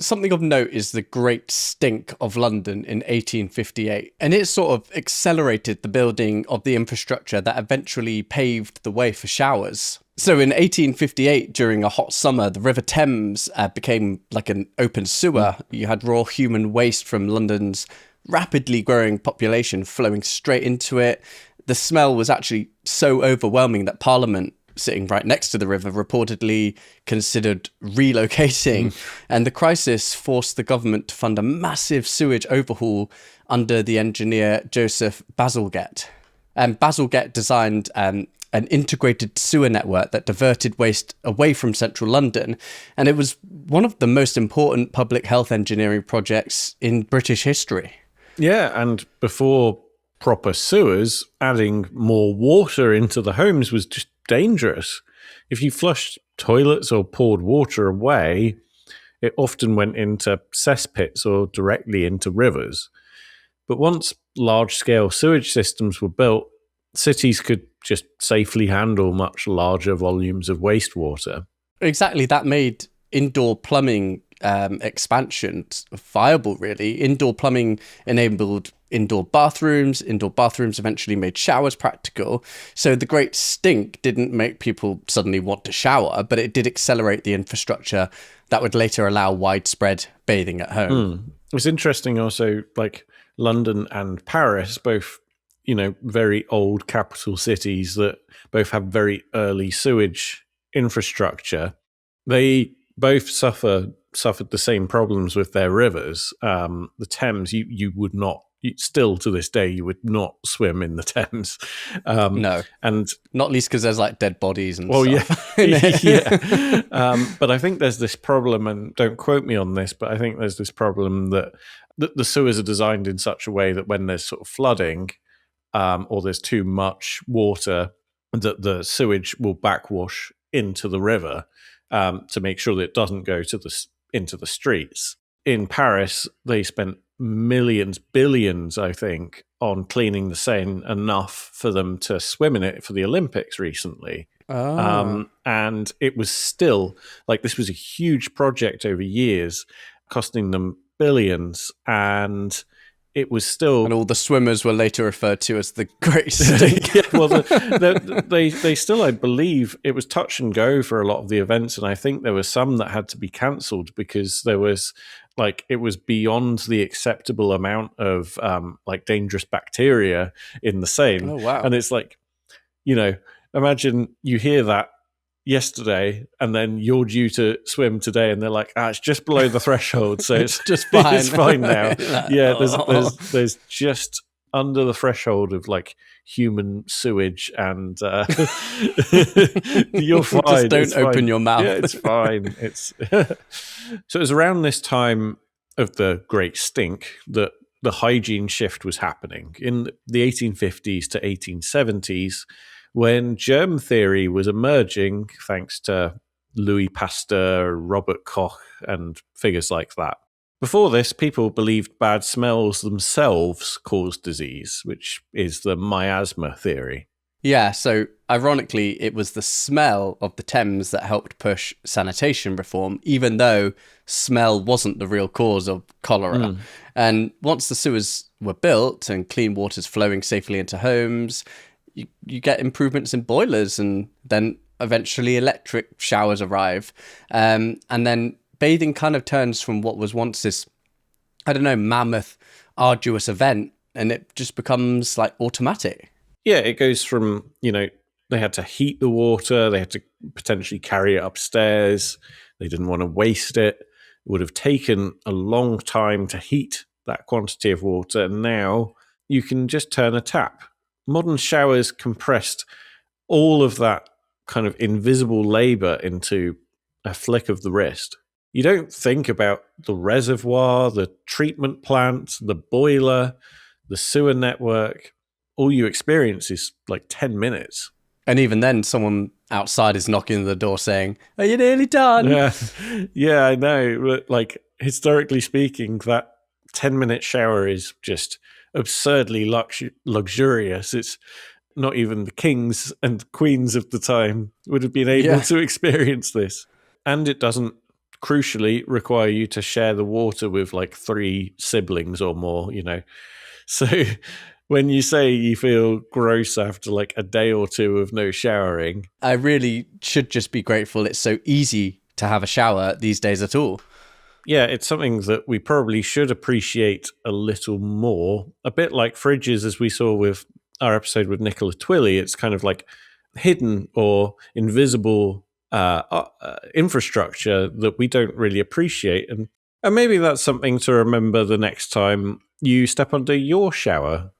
Something of note is the Great Stink of London in 1858, and it sort of accelerated the building of the infrastructure that eventually paved the way for showers. So in 1858, during a hot summer, the River Thames became like an open sewer. You had raw human waste from London's rapidly growing population flowing straight into it. The smell was actually so overwhelming that Parliament, sitting right next to the river, reportedly considered relocating. And the crisis forced the government to fund a massive sewage overhaul under the engineer Joseph Bazalgette. And Bazalgette designed an integrated sewer network that diverted waste away from central London. And it was one of the most important public health engineering projects in British history. Yeah, and before proper sewers, adding more water into the homes was just dangerous. If you flushed toilets or poured water away, it often went into cesspits or directly into rivers. But once large-scale sewage systems were built, cities could just safely handle much larger volumes of wastewater. Exactly, that made indoor plumbing expansion viable, really. Indoor plumbing enabled indoor bathrooms. Indoor bathrooms eventually made showers practical. So the Great Stink didn't make people suddenly want to shower, but it did accelerate the infrastructure that would later allow widespread bathing at home. It's interesting also, like London and Paris, both, very old capital cities that both have very early sewage infrastructure. They both suffered the same problems with their rivers. The Thames, you would not, still to this day, you would not swim in the Thames. No, and not least because there's like dead bodies and stuff. Yeah. But I think there's this problem, and don't quote me on this, but I think there's this problem that the sewers are designed in such a way that when there's sort of flooding or there's too much water, that the sewage will backwash into the river to make sure that it doesn't go into the streets. In Paris, they spent billions, I think, on cleaning the Seine enough for them to swim in it for the Olympics recently. And it was still, this was a huge project over years, costing them billions, and it was still... And all the swimmers were later referred to as the Great Stink. Yeah, well, they still, I believe, it was touch and go for a lot of the events, and I think there were some that had to be cancelled because there was, it was beyond the acceptable amount of, dangerous bacteria in the Seine. Oh, wow. And it's imagine you hear that yesterday and then you're due to swim today and they're like, it's just below the threshold, so it's just fine. It's fine now. Yeah, there's just under the threshold of human sewage, and you're fine. Just don't open your mouth. Yeah, it's fine. So it was around this time of the Great Stink that the hygiene shift was happening in the 1850s to 1870s. When germ theory was emerging, thanks to Louis Pasteur, Robert Koch, and figures like that. Before this, people believed bad smells themselves caused disease, which is the miasma theory. Yeah, so ironically, it was the smell of the Thames that helped push sanitation reform, even though smell wasn't the real cause of cholera. And once the sewers were built and clean water's flowing safely into homes, you get improvements in boilers, and then eventually electric showers arrive. And then bathing kind of turns from what was once this, mammoth, arduous event, and it just becomes automatic. Yeah, it goes from, they had to heat the water, they had to potentially carry it upstairs, they didn't want to waste it. It would have taken a long time to heat that quantity of water, and now you can just turn a tap. Modern showers compressed all of that kind of invisible labor into a flick of the wrist. You don't think about the reservoir, the treatment plant, the boiler, the sewer network. All you experience is 10 minutes. And even then, someone outside is knocking on the door saying, "Are you nearly done?" Yeah, I know. But historically speaking, that 10-minute shower is just absurdly luxurious. It's not even the kings and queens of the time would have been able to experience this. And it doesn't crucially require you to share the water with like 3 siblings or more, So when you say you feel gross after like a day or two of no showering, I really should just be grateful it's so easy to have a shower these days at all. yeah, it's something that we probably should appreciate a little more. A bit like fridges, as we saw with our episode with Nicola Twilley, it's kind of like hidden or invisible infrastructure that we don't really appreciate. And maybe that's something to remember the next time you step under your shower.